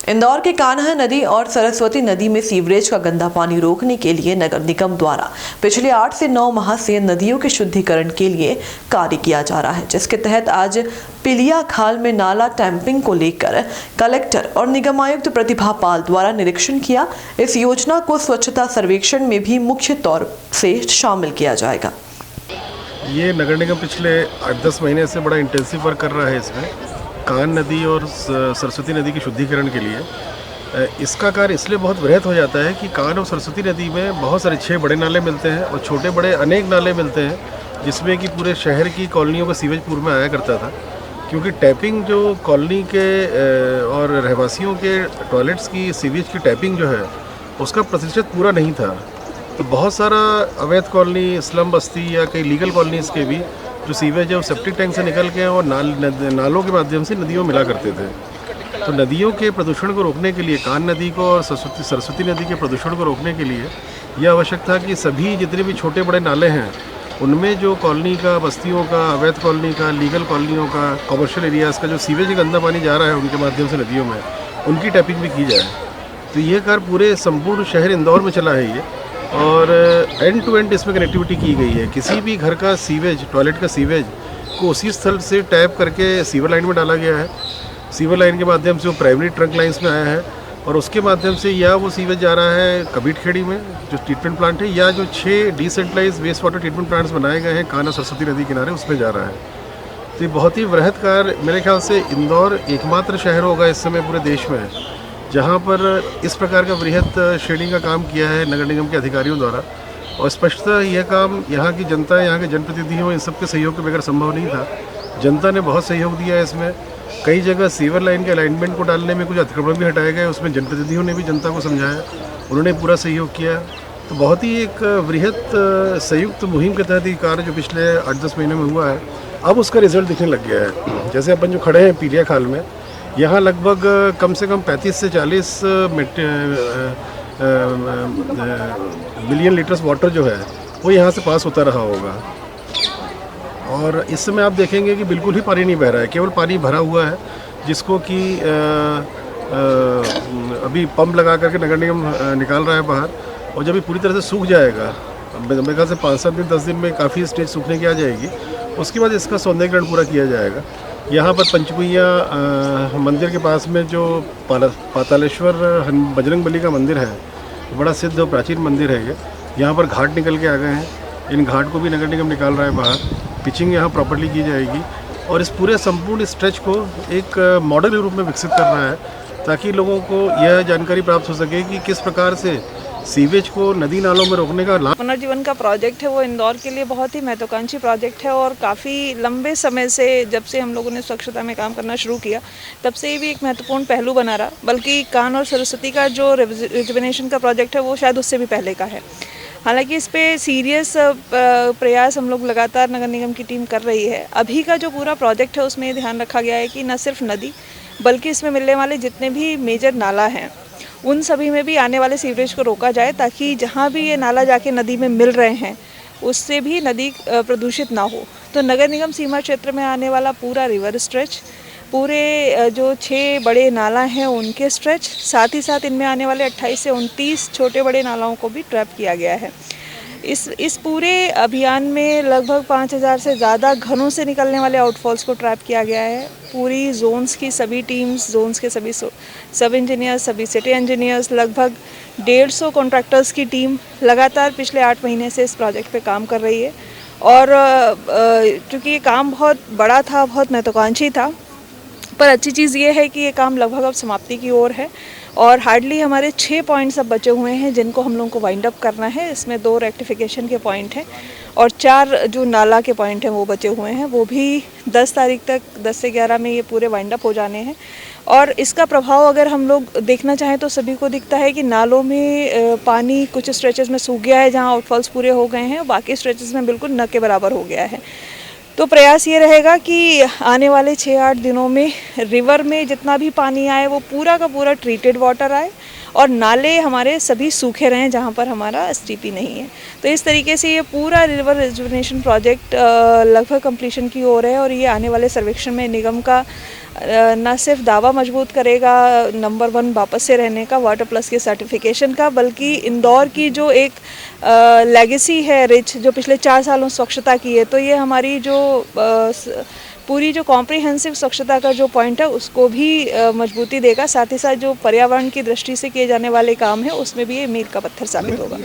इंदौर के कान्हा नदी और सरस्वती नदी में सीवरेज का गंदा पानी रोकने के लिए नगर निगम द्वारा पिछले 8 से 9 माह से नदियों के शुद्धिकरण के लिए कार्य किया जा रहा है, जिसके तहत आज पिलिया खाल में नाला टैंपिंग को लेकर कलेक्टर और निगम आयुक्त प्रतिभा पाल द्वारा निरीक्षण किया। इस योजना को स्वच्छता सर्वेक्षण में भी मुख्य तौर से शामिल किया जाएगा। ये नगर निगम पिछले 8-10 महीने से बड़ा इंटेंसिव वर्क कर रहा है इसमें कान नदी और सरस्वती नदी के शुद्धिकरण के लिए। इसका कार्य इसलिए बहुत वृहत हो जाता है कि कान और सरस्वती नदी में बहुत सारे 6 बड़े नाले मिलते हैं और छोटे बड़े अनेक नाले मिलते हैं, जिसमें कि पूरे शहर की कॉलोनियों का सीवेज पूर्व में आया करता था। क्योंकि टैपिंग जो कॉलोनी के और रहवासियों के टॉयलेट्स की सीवेज की टैपिंग जो है उसका प्रतिशत पूरा नहीं था, तो बहुत सारा अवैध कॉलोनी, स्लम बस्ती या कई लीगल कॉलोनीज़ के भी जो सीवेज है वो सेप्टिक टैंक से निकल के और नालों के माध्यम से नदियों में मिला करते थे। तो नदियों के प्रदूषण को रोकने के लिए, कान नदी को और सरस्वती नदी के प्रदूषण को रोकने के लिए यह आवश्यक था कि सभी जितने भी छोटे बड़े नाले हैं उनमें जो कॉलोनी का, बस्तियों का, अवैध कॉलोनी का, लीगल कॉलोनियों का, कमर्शियल एरियाज़ का जो सीवेज गंदा पानी जा रहा है उनके माध्यम से नदियों में, उनकी टैपिंग भी की जाए। तो ये कार्य पूरे संपूर्ण शहर इंदौर में चला है ये, और एंड टू एंड इसमें कनेक्टिविटी की गई है। किसी भी घर का सीवेज, टॉयलेट का सीवेज को उसी स्थल से टैप करके सीवर लाइन में डाला गया है। सीवर लाइन के माध्यम से वो प्राइमरी ट्रंक लाइन्स में आया है और उसके माध्यम से या वो सीवेज जा रहा है कबीरखेड़ी में जो ट्रीटमेंट प्लांट है, या जो 6 decentralize waste water treatment plants बनाए गए हैं कान्हा सरस्वती नदी किनारे, उसमें जा रहा है। तो ये बहुत ही वृहत कार्य, मेरे ख्याल से इंदौर एकमात्र शहर होगा इस समय पूरे देश में जहाँ पर इस प्रकार का वृहत शेडिंग का काम किया है नगर निगम के अधिकारियों द्वारा। और स्पष्टतः यह काम यहाँ की जनता, यहाँ के जनप्रतिनिधियों, इन सबके सहयोग के बगैर संभव नहीं था। जनता ने बहुत सहयोग दिया है इसमें। कई जगह सीवर लाइन के अलाइनमेंट को डालने में कुछ अतिक्रमण भी हटाए गए, उसमें जनप्रतिनिधियों ने भी जनता को समझाया, उन्होंने पूरा सहयोग किया। तो बहुत ही एक वृहत संयुक्त मुहिम के तहत ये कार्य जो पिछले 8-10 महीने में हुआ है, अब उसका रिजल्ट दिखने लग गया है। जैसे अपन जो खड़े हैं पिलिया खाल में, यहाँ लगभग कम से कम 35 से 40 मिलियन लीटर्स वाटर जो है वो यहाँ से पास होता रहा होगा। और इस समय आप देखेंगे कि बिल्कुल ही पानी नहीं बह रहा है, केवल पानी भरा हुआ है, जिसको कि अभी पंप लगा करके नगर निगम निकाल रहा है बाहर। और जब ये पूरी तरह से सूख जाएगा, मेरे ख्याल से 5-7 दिन 10 दिन में काफ़ी स्टेज सूखने की आ जाएगी, उसके बाद इसका सौंदर्यीकरण पूरा किया जाएगा। यहाँ पर पंचकुइया मंदिर के पास में जो पातालेश्वर बजरंगबली का मंदिर है, बड़ा सिद्ध और प्राचीन मंदिर है ये। यहाँ पर घाट निकल के आ गए हैं, इन घाट को भी नगर निगम निकाल रहा है बाहर। पिचिंग यहाँ प्रॉपर्ली की जाएगी और इस पूरे संपूर्ण स्ट्रेच को एक मॉडल के रूप में विकसित कर रहा है, ताकि लोगों को यह जानकारी प्राप्त हो सके कि किस प्रकार से सीवेज को नदी नालों में रोकने का लाभ। पुनर्जीवन का प्रोजेक्ट है वो इंदौर के लिए बहुत ही महत्वाकांक्षी प्रोजेक्ट है और काफ़ी लंबे समय से, जब से हम लोगों ने स्वच्छता में काम करना शुरू किया, तब से ये भी एक महत्वपूर्ण पहलू बना रहा। बल्कि कान और सरस्वती का जो रिजुविनेशन का प्रोजेक्ट है वो शायद उससे भी पहले का है। हालांकि इस पे सीरियस प्रयास हम लोग लगातार नगर निगम की टीम कर रही है। अभी का जो पूरा प्रोजेक्ट है उसमें ध्यान रखा गया है कि न सिर्फ नदी, बल्कि इसमें मिलने वाले जितने भी मेजर नाला हैं उन सभी में भी आने वाले सीवरेज को रोका जाए, ताकि जहाँ भी ये नाला जाके नदी में मिल रहे हैं उससे भी नदी प्रदूषित ना हो। तो नगर निगम सीमा क्षेत्र में आने वाला पूरा रिवर स्ट्रेच, पूरे जो 6 बड़े नाला हैं उनके स्ट्रेच, साथ ही साथ इनमें आने वाले 28 से 29 छोटे बड़े नालाओं को भी ट्रैप किया गया है। इस पूरे अभियान में लगभग 5000 से ज़्यादा घरों से निकलने वाले आउटफॉल्स को ट्रैप किया गया है। पूरी जोन्स की सभी टीम्स, जोन्स के सभी सब इंजीनियर्स, सभी सिटी इंजीनियर्स, लगभग 150 कॉन्ट्रैक्टर्स की टीम लगातार पिछले 8 महीने से इस प्रोजेक्ट पे काम कर रही है। और चूँकि ये काम बहुत बड़ा था, बहुत महत्वाकांक्षी था, पर अच्छी चीज़ ये है कि ये काम लगभग अब समाप्ति की ओर है और हार्डली हमारे 6 पॉइंट्स अब बचे हुए हैं जिनको हम लोगों को वाइंड अप करना है। इसमें 2 रेक्टिफिकेशन के पॉइंट हैं और 4 जो नाला के पॉइंट हैं वो बचे हुए हैं। वो भी 10 तारीख तक, 10 से 11 में ये पूरे वाइंड अप हो जाने हैं। और इसका प्रभाव अगर हम लोग देखना चाहें तो सभी को दिखता है कि नालों में पानी कुछ स्ट्रेचेस में सूख गया है जहाँ आउटफॉल्स पूरे हो गए हैं, बाकी स्ट्रेचेस में बिल्कुल न के बराबर हो गया है। तो प्रयास ये रहेगा कि आने वाले 6-8 दिनों में रिवर में जितना भी पानी आए वो पूरा का पूरा ट्रीटेड वाटर आए और नाले हमारे सभी सूखे रहें जहाँ पर हमारा एसटीपी नहीं है। तो इस तरीके से ये पूरा रिवर रिजुवनेशन प्रोजेक्ट लगभग कंप्लीशन की ओर है और ये आने वाले सर्वेक्षण में निगम का न सिर्फ दावा मजबूत करेगा नंबर 1 वापस से रहने का, वाटर प्लस के सर्टिफिकेशन का, बल्कि इंदौर की जो एक लेगेसी है रिच, जो पिछले 4 सालों स्वच्छता की है, तो ये हमारी जो पूरी जो कॉम्प्रिहेंसिव स्वच्छता का जो पॉइंट है उसको भी मजबूती देगा। साथ ही साथ जो पर्यावरण की दृष्टि से किए जाने वाले काम है उसमें भी ये मील का पत्थर साबित होगा।